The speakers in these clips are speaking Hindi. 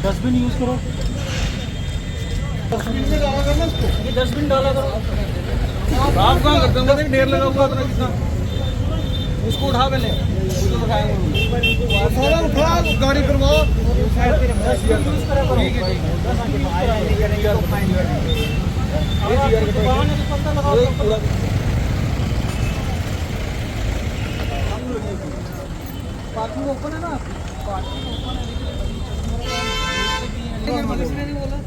डस्टबिन यूज करो, ये डस्टबिन डाला करो। आप कहाँ करते हो? ढेर लगा हुआ उतना कितना, उसको उठा पहले, उसको उठा गाड़ी करवाओ। पार्किंग ओपन है ना, पार्किंग ओपन है। किसने नहीं बोला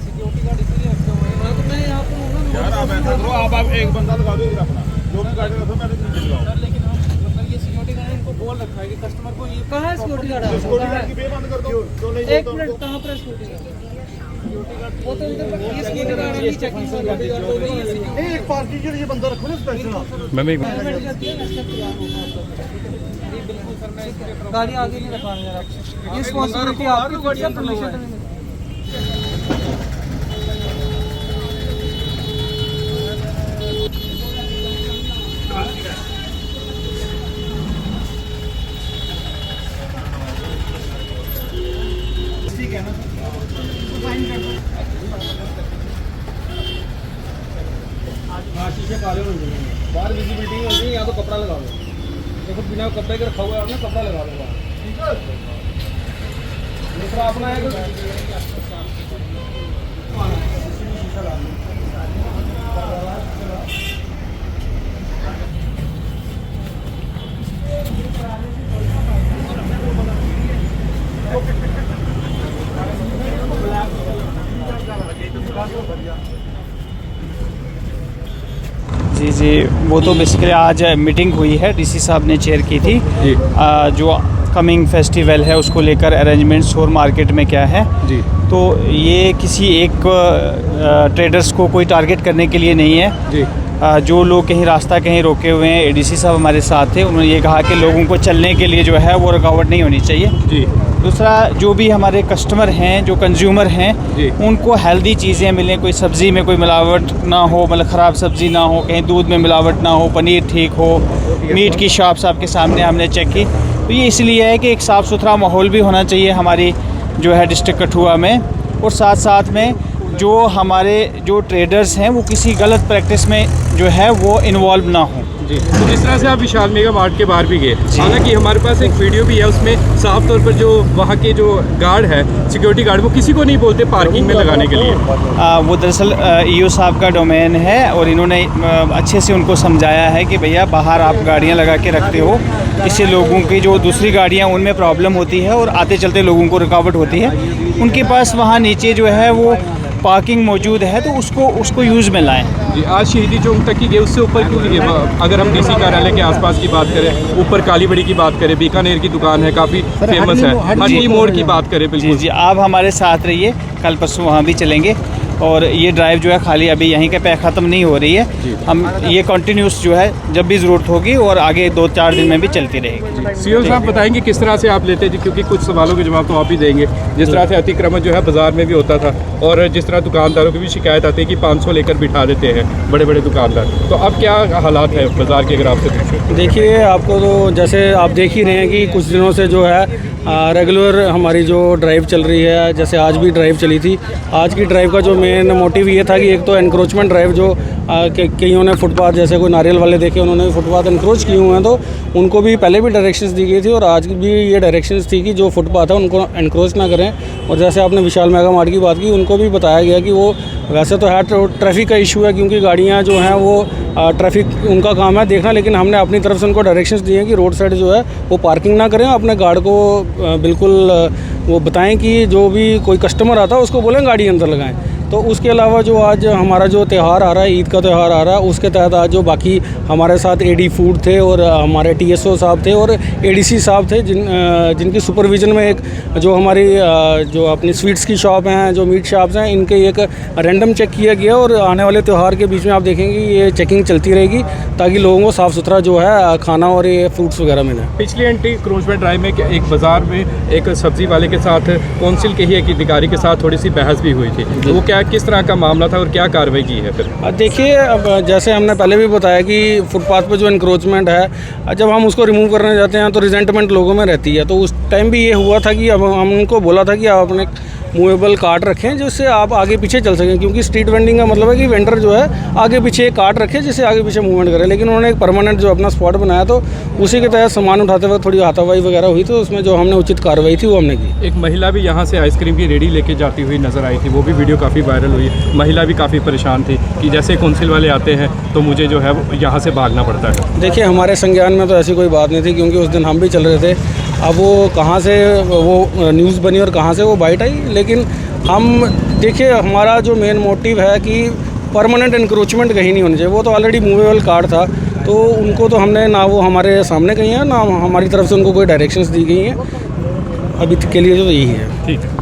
सिक्योरिटी गार्ड इसलिए रखा हुआ है। तो मैं यहाँ पे यार आप ऐसा करो, आप एक बंदा लगा दो इधर अपना, लोग की गाड़ी रखो, पहले तुम लगाओ। लेकिन हम मतलब ये सिक्योरिटी गार्ड इनको बोल रखा है कि कस्टमर को ये कहाँ है सिक्योरिटी गार्ड? सिक्योरिटी गार्ड की पे बंद कर दो। एक मिनट, कहाँ पर सिक्योरिटी गार्ड? वो तो इधर ये सिक्योरिटी गार्ड है, चेकिंग सिक्योरिटी गार्ड तो नहीं है। एक पार्किंग के लिए बंदा रखो ना स्पेशल। मैं बिल्कुल सर, मैं गाड़ी आगे नहीं रखवानी यार। ये रिस्पांसिबिलिटी आपकी, गाड़ी परमिशन ठीक है ना, हाँ शीशे काले हो जाएंगे, बाहर विजिबिलिटी नहीं होगी। या तो कपड़ा लगा लो, देखो बिना कपड़े के रखा हुआ है आपने, कपड़ा लगा लो। दूसरा अपना है जी जी, वो तो बेसिकली आज मीटिंग हुई है, डीसी साहब ने चेयर की थी जी। जो कमिंग फेस्टिवल है उसको लेकर अरेंजमेंट्स और मार्केट में क्या है जी। तो ये किसी एक ट्रेडर्स को कोई टारगेट करने के लिए नहीं है जी। जो लोग कहीं रास्ता कहीं रोके हुए हैं, एडीसी साहब हमारे साथ थे, उन्होंने ये कहा कि लोगों को चलने के लिए जो है वो रुकावट नहीं होनी चाहिए जी। दूसरा, जो भी हमारे कस्टमर हैं, जो कंज्यूमर हैं, उनको हेल्दी चीज़ें मिलें, कोई सब्ज़ी में कोई मिलावट ना हो, मतलब ख़राब सब्ज़ी ना हो, कहीं दूध में मिलावट ना हो, पनीर ठीक हो। मीट की शॉप्स आपके सामने हमने चेक की, तो ये इसलिए है कि एक साफ़ सुथरा माहौल भी होना चाहिए हमारी जो है डिस्ट्रिक्ट कठुआ में, और साथ साथ में जो हमारे जो ट्रेडर्स हैं वो किसी गलत प्रैक्टिस में जो है वो इन्वॉल्व ना हो जी। तो जिस तरह से आप विशाल मेगा मार्ट के बाहर भी गए, हालांकि हमारे पास एक वीडियो भी है, उसमें साफ तौर पर जो वहाँ के जो गार्ड है, सिक्योरिटी गार्ड, वो किसी को नहीं बोलते पार्किंग में लगाने के लिए। वो दरअसल ईओ साहब का डोमेन है, और इन्होंने अच्छे से उनको समझाया है कि भैया बाहर आप गाड़ियाँ लगा के रखते हो, इससे लोगों की जो दूसरी गाड़ियाँ उनमें प्रॉब्लम होती है और आते चलते लोगों को रुकावट होती है। उनके पास वहाँ नीचे जो है वो पार्किंग मौजूद है, तो उसको यूज़ में लाएं जी। आज शहीदी चौक तक ही गए, उससे ऊपर क्यों नहीं गए? अगर हम डीसी कार्यालय के आसपास की बात करें, ऊपर काली बड़ी की बात करें, बीकानेर की दुकान है, काफ़ी फेमस है, हटनी मोड़ की बात करें, बिल्कुल जी। आप हमारे साथ रहिए, कल परसों वहाँ भी चलेंगे। और ये ड्राइव जो है खाली अभी यहीं के पे ख़त्म नहीं हो रही है। हम ये कंटिन्यूस जो है जब भी ज़रूरत होगी और आगे 2-4 दिन में भी चलती रहेगी। सीओ साहब बताएंगे किस तरह से आप लेते हैं जी, क्योंकि कुछ सवालों के जवाब तो आप ही देंगे। जिस तरह से अतिक्रमण जो है बाजार में भी होता था और जिस तरह दुकानदारों की भी शिकायत आती है कि 500 लेकर बिठा देते हैं बड़े बड़े दुकानदार, तो अब क्या हालात है बाजार के अगर आपसे पूछें? देखिए, आपको तो जैसे आप देख ही रहे हैं कि कुछ दिनों से जो है रेगुलर हमारी जो ड्राइव चल रही है, जैसे आज भी ड्राइव चली थी। आज की ड्राइव का जो मेन मोटिव ये था कि एक तो एनक्रोचमेंट ड्राइव जो कईयों ने फुटपाथ, जैसे कोई नारियल वाले देखे उन्होंने फुटपाथ एनक्रोच किए हुए हैं, तो उनको भी पहले भी डायरेक्शंस दी गई थी और आज भी ये डायरेक्शंस थी कि जो फुटपाथ है उनको एनक्रोच ना करें। और जैसे आपने विशाल मेगा मार्ट की बात की, उनको भी बताया गया कि वो वैसे तो है ट्रैफिक का इशू है, क्योंकि गाड़ियाँ जो हैं वो ट्रैफिक उनका काम है देखना, लेकिन हमने अपनी तरफ से उनको डायरेक्शंस दिए हैं कि रोड साइड जो है वो पार्किंग ना करें। अपने गार्ड को बिल्कुल वो बताएं कि जो भी कोई कस्टमर आता है उसको बोलें गाड़ी अंदर लगाएं। तो उसके अलावा जो आज हमारा जो त्यौहार आ रहा है, ईद का त्यौहार आ रहा है, उसके तहत आज जो बाकी हमारे साथ एडी फूड थे और हमारे टीएसओ साहब थे और एडीसी साहब थे, जिनकी सुपरविज़न में एक जो हमारी जो अपनी स्वीट्स की शॉप हैं, जो मीट शॉप्स हैं, इनके एक रैंडम चेक किया गया और आने वाले त्यौहार के बीच में आप देखेंगे ये चेकिंग चलती रहेगी ताकि लोगों को साफ़ सुथरा जो है खाना और ये फ्रूट्स वगैरह मिले। पिछली एंटी क्रोचमेंट ड्राइव में एक बाज़ार में एक सब्ज़ी वाले के साथ कौंसिल के ही एक अधिकारी के साथ थोड़ी सी बहस भी हुई थी, तो वो क्या किस तरह का मामला था और क्या कार्रवाई की है फिर? देखिए, अब जैसे हमने पहले भी बताया कि फुटपाथ पर जो इंक्रोचमेंट है, जब हम उसको रिमूव करने जाते हैं तो रिजेंटमेंट लोगों में रहती है। तो उस टाइम भी ये हुआ था कि अब हम उनको बोला था कि आप अपने मूवेबल कार्ट रखें जिससे आप आगे पीछे चल सकें, क्योंकि स्ट्रीट वेंडिंग का मतलब है कि वेंडर जो है आगे पीछे एक कार्ट रखे जिससे आगे पीछे मूवमेंट करे। लेकिन उन्होंने एक परमानेंट जो अपना स्पॉट बनाया, तो उसी के तहत सामान उठाते वक्त थोड़ी हाथापाई वगैरह हुई, तो उसमें जो हमने उचित कार्रवाई थी वो हमने की। एक महिला भी यहाँ से आइसक्रीम की रेडी लेके जाती हुई नजर आई थी, वो भी वीडियो काफ़ी वायरल हुई। महिला भी काफ़ी परेशान थी कि जैसे कौंसिल वाले आते हैं तो मुझे जो है यहाँ से भागना पड़ता है। देखिए, हमारे संज्ञान में तो ऐसी कोई बात नहीं थी, क्योंकि उस दिन हम भी चल रहे थे। अब वो कहाँ से वो न्यूज़ बनी और कहाँ से वो बाइट आई, लेकिन हम देखिए हमारा जो मेन मोटिव है कि परमानेंट इंक्रोचमेंट कहीं नहीं होनी चाहिए। वो तो ऑलरेडी मूवेबल कार्ड था, तो उनको तो हमने ना वो हमारे सामने कही है ना हमारी तरफ से उनको कोई डायरेक्शंस दी गई हैं। अभी के लिए तो यही है। ठीक है।